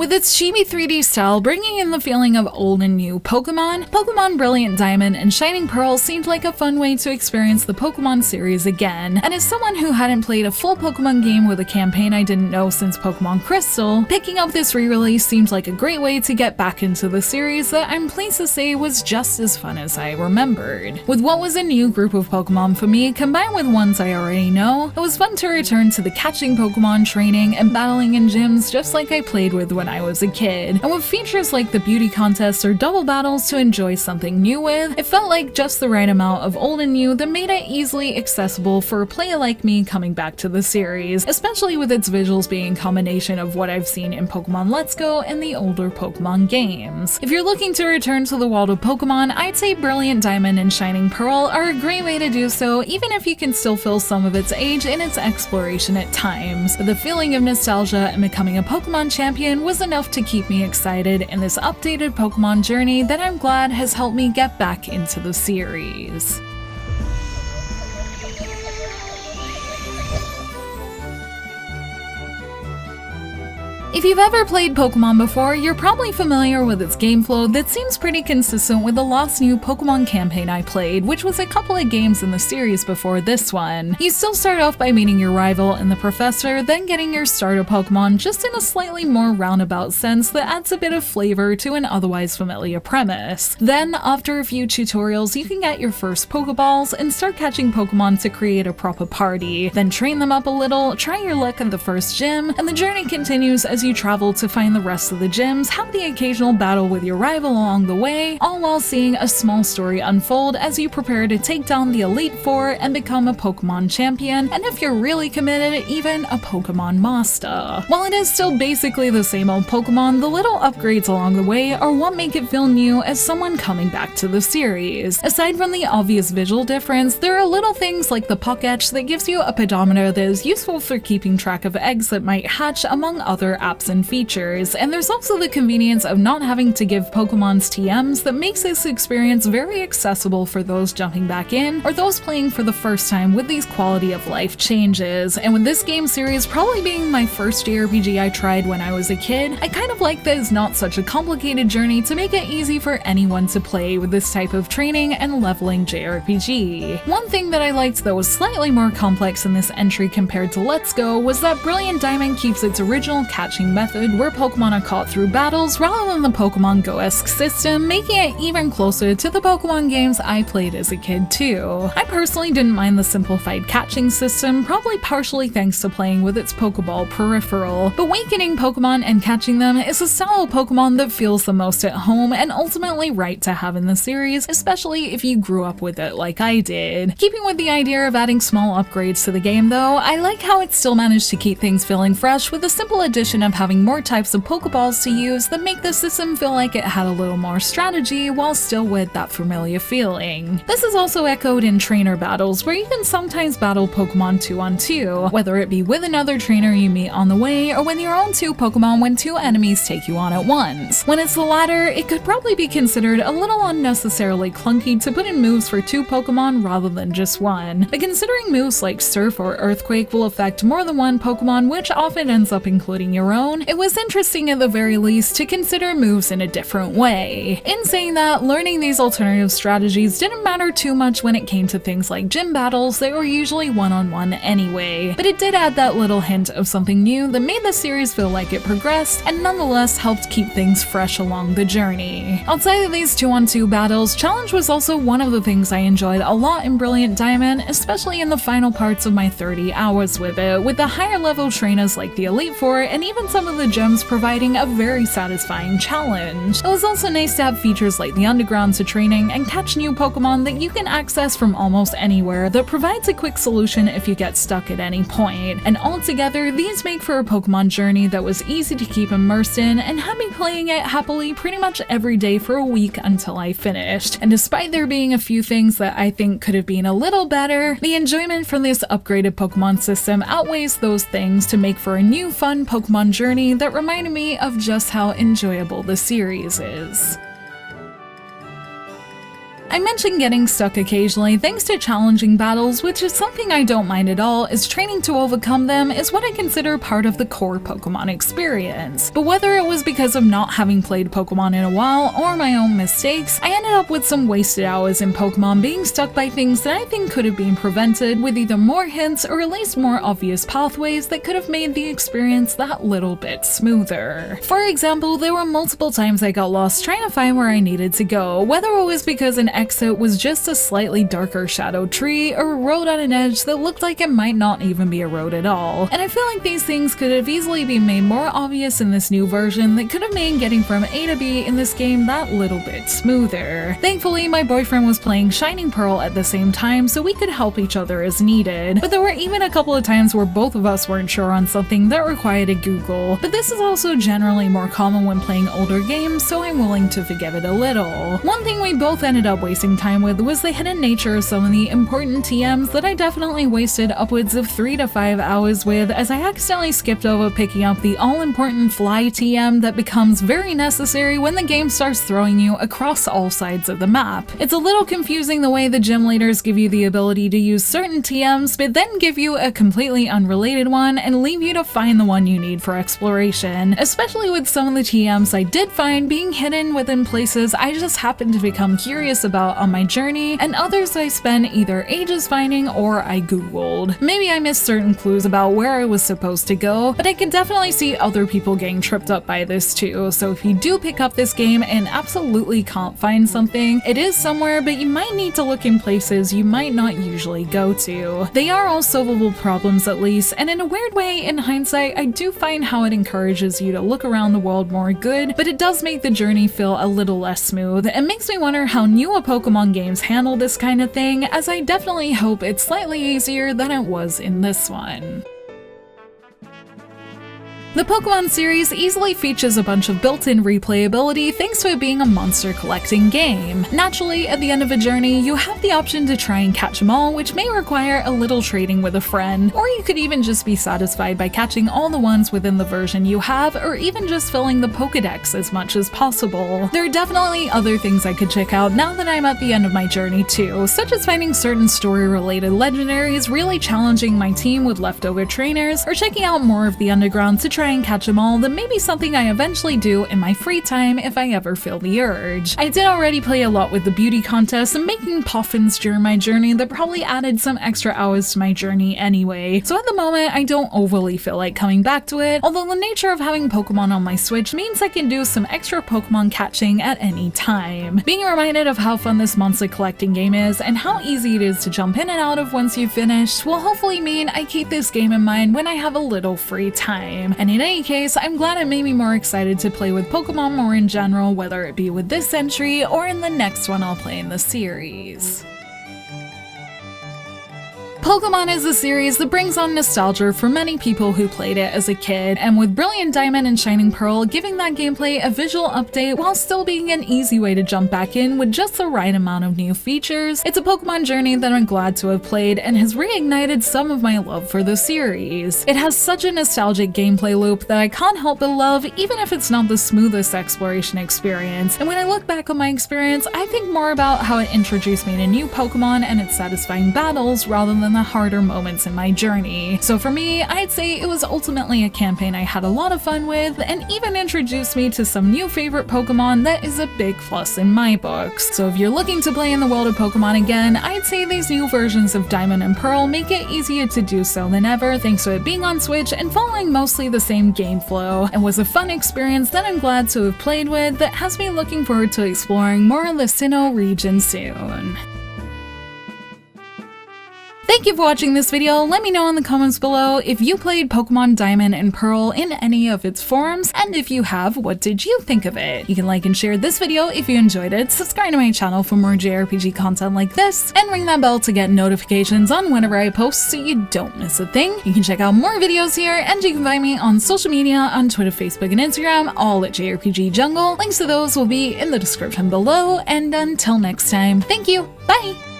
With its chibi 3D style bringing in the feeling of old and new Pokémon, Pokémon Brilliant Diamond and Shining Pearl seemed like a fun way to experience the Pokémon series again, and as someone who hadn't played a full Pokémon game with a campaign I didn't know since Pokémon Crystal, picking up this re-release seemed like a great way to get back into the series that I'm pleased to say was just as fun as I remembered. With what was a new group of Pokémon for me, combined with ones I already know, it was fun to return to the catching Pokémon, training, and battling in gyms just like I played with when I was a kid. And with features like the beauty contest or double battles to enjoy something new with, it felt like just the right amount of old and new that made it easily accessible for a player like me coming back to the series, especially with its visuals being a combination of what I've seen in Pokémon Let's Go and the older Pokémon games. If you're looking to return to the world of Pokémon, I'd say Brilliant Diamond and Shining Pearl are a great way to do so, even if you can still feel some of its age in its exploration at times. But the feeling of nostalgia and becoming a Pokémon champion was enough to keep me excited in this updated Pokémon journey that I'm glad has helped me get back into the series. If you've ever played Pokémon before, you're probably familiar with its game flow that seems pretty consistent with the last new Pokémon campaign I played, which was a couple of games in the series before this one. You still start off by meeting your rival in the Professor, then getting your starter Pokémon just in a slightly more roundabout sense that adds a bit of flavor to an otherwise familiar premise. Then, after a few tutorials, you can get your first Pokeballs and start catching Pokémon to create a proper party. Then train them up a little, try your luck at the first gym, and the journey continues as you travel to find the rest of the gyms, have the occasional battle with your rival along the way, all while seeing a small story unfold as you prepare to take down the Elite Four and become a Pokemon champion, and if you're really committed, even a Pokemon master. While it is still basically the same old Pokemon, the little upgrades along the way are what make it feel new as someone coming back to the series. Aside from the obvious visual difference, there are little things like the Pokétch that gives you a pedometer that is useful for keeping track of eggs that might hatch, among other apps and features, and there's also the convenience of not having to give Pokemon's TMs that makes this experience very accessible for those jumping back in or those playing for the first time with these quality of life changes. And with this game series probably being my first JRPG I tried when I was a kid, I kind of like that it's not such a complicated journey to make it easy for anyone to play with this type of training and leveling JRPG. One thing that I liked that was slightly more complex in this entry compared to Let's Go was that Brilliant Diamond keeps its original catching method where Pokemon are caught through battles rather than the Pokemon Go-esque system, making it even closer to the Pokemon games I played as a kid too. I personally didn't mind the simplified catching system, probably partially thanks to playing with its Pokeball peripheral, but weakening Pokemon and catching them is a style of Pokemon that feels the most at home and ultimately right to have in the series, especially if you grew up with it like I did. Keeping with the idea of adding small upgrades to the game though, I like how it still managed to keep things feeling fresh with the simple addition of having more types of Pokeballs to use that make the system feel like it had a little more strategy while still with that familiar feeling. This is also echoed in trainer battles where you can sometimes battle Pokemon 2-on-2, whether it be with another trainer you meet on the way or with your own two Pokemon when two enemies take you on at once. When it's the latter, it could probably be considered a little unnecessarily clunky to put in moves for two Pokemon rather than just one, but considering moves like Surf or Earthquake will affect more than one Pokemon, which often ends up including your own, it was interesting at the very least to consider moves in a different way. In saying that, learning these alternative strategies didn't matter too much when it came to things like gym battles that were usually one-on-one anyway, but it did add that little hint of something new that made the series feel like it progressed and nonetheless helped keep things fresh along the journey. Outside of these 2-on-2 battles, challenge was also one of the things I enjoyed a lot in Brilliant Diamond, especially in the final parts of my 30 hours with it, with the higher level trainers like the Elite Four and even some of the gems providing a very satisfying challenge. It was also nice to have features like the Underground to training and catch new Pokemon that you can access from almost anywhere that provides a quick solution if you get stuck at any point. And altogether, these make for a Pokemon journey that was easy to keep immersed in and had me playing it happily pretty much every day for a week until I finished. And despite there being a few things that I think could have been a little better, the enjoyment from this upgraded Pokemon system outweighs those things to make for a new fun Pokemon journey that reminded me of just how enjoyable the series is. I mentioned getting stuck occasionally thanks to challenging battles, which is something I don't mind at all, as training to overcome them is what I consider part of the core Pokemon experience. But whether it was because of not having played Pokemon in a while or my own mistakes, I ended up with some wasted hours in Pokemon being stuck by things that I think could have been prevented with either more hints or at least more obvious pathways that could have made the experience that little bit smoother. For example, there were multiple times I got lost trying to find where I needed to go, whether it was because an exit was just a slightly darker shadowed tree or a road on an edge that looked like it might not even be a road at all. And I feel like these things could have easily been made more obvious in this new version that could have made getting from A to B in this game that little bit smoother. Thankfully, my boyfriend was playing Shining Pearl at the same time, so we could help each other as needed. But there were even a couple of times where both of us weren't sure on something that required a Google. But this is also generally more common when playing older games, so I'm willing to forgive it a little. One thing we both ended up wasting time with was the hidden nature of some of the important TMs that I definitely wasted upwards of 3 to 5 hours with, as I accidentally skipped over picking up the all-important fly TM that becomes very necessary when the game starts throwing you across all sides of the map. It's a little confusing the way the gym leaders give you the ability to use certain TMs, but then give you a completely unrelated one and leave you to find the one you need for exploration, especially with some of the TMs I did find being hidden within places I just happened to become curious about on my journey, and others I spent either ages finding or I googled. Maybe I missed certain clues about where I was supposed to go, but I can definitely see other people getting tripped up by this too, so if you do pick up this game and absolutely can't find something, it is somewhere, but you might need to look in places you might not usually go to. They are all solvable problems at least, and in a weird way, in hindsight, I do find how it encourages you to look around the world more good, but it does make the journey feel a little less smooth. It makes me wonder how newer Pokemon games handle this kind of thing, as I definitely hope it's slightly easier than it was in this one. The Pokémon series easily features a bunch of built-in replayability thanks to it being a monster collecting game. Naturally, at the end of a journey, you have the option to try and catch them all, which may require a little trading with a friend, or you could even just be satisfied by catching all the ones within the version you have, or even just filling the Pokédex as much as possible. There are definitely other things I could check out now that I'm at the end of my journey too, such as finding certain story-related legendaries, really challenging my team with leftover trainers, or checking out more of the underground to try and catch them all. That may be something I eventually do in my free time if I ever feel the urge. I did already play a lot with the beauty contest and making poffins during my journey that probably added some extra hours to my journey anyway, so at the moment I don't overly feel like coming back to it, although the nature of having Pokemon on my Switch means I can do some extra Pokemon catching at any time. Being reminded of how fun this monster collecting game is and how easy it is to jump in and out of once you've finished will hopefully mean I keep this game in mind when I have a little free time. And in any case, I'm glad it made me more excited to play with Pokemon more in general, whether it be with this entry or in the next one I'll play in the series. Pokémon is a series that brings on nostalgia for many people who played it as a kid, and with Brilliant Diamond and Shining Pearl giving that gameplay a visual update while still being an easy way to jump back in with just the right amount of new features, it's a Pokemon journey that I'm glad to have played and has reignited some of my love for the series. It has such a nostalgic gameplay loop that I can't help but love, even if it's not the smoothest exploration experience, and when I look back on my experience, I think more about how it introduced me to new Pokemon and its satisfying battles rather than the harder moments in my journey. So for me, I'd say it was ultimately a campaign I had a lot of fun with, and even introduced me to some new favorite Pokemon that is a big plus in my books. So if you're looking to play in the world of Pokemon again, I'd say these new versions of Diamond and Pearl make it easier to do so than ever thanks to it being on Switch and following mostly the same game flow, and was a fun experience that I'm glad to have played with that has me looking forward to exploring more of the Sinnoh region soon. Thank you for watching this video. Let me know in the comments below if you played Pokemon Diamond and Pearl in any of its forms, and if you have, what did you think of it? You can like and share this video if you enjoyed it, subscribe to my channel for more JRPG content like this, and ring that bell to get notifications on whenever I post so you don't miss a thing. You can check out more videos here, and you can find me on social media on Twitter, Facebook, and Instagram, all at JRPG Jungle. Links to those will be in the description below, and until next time, thank you, bye!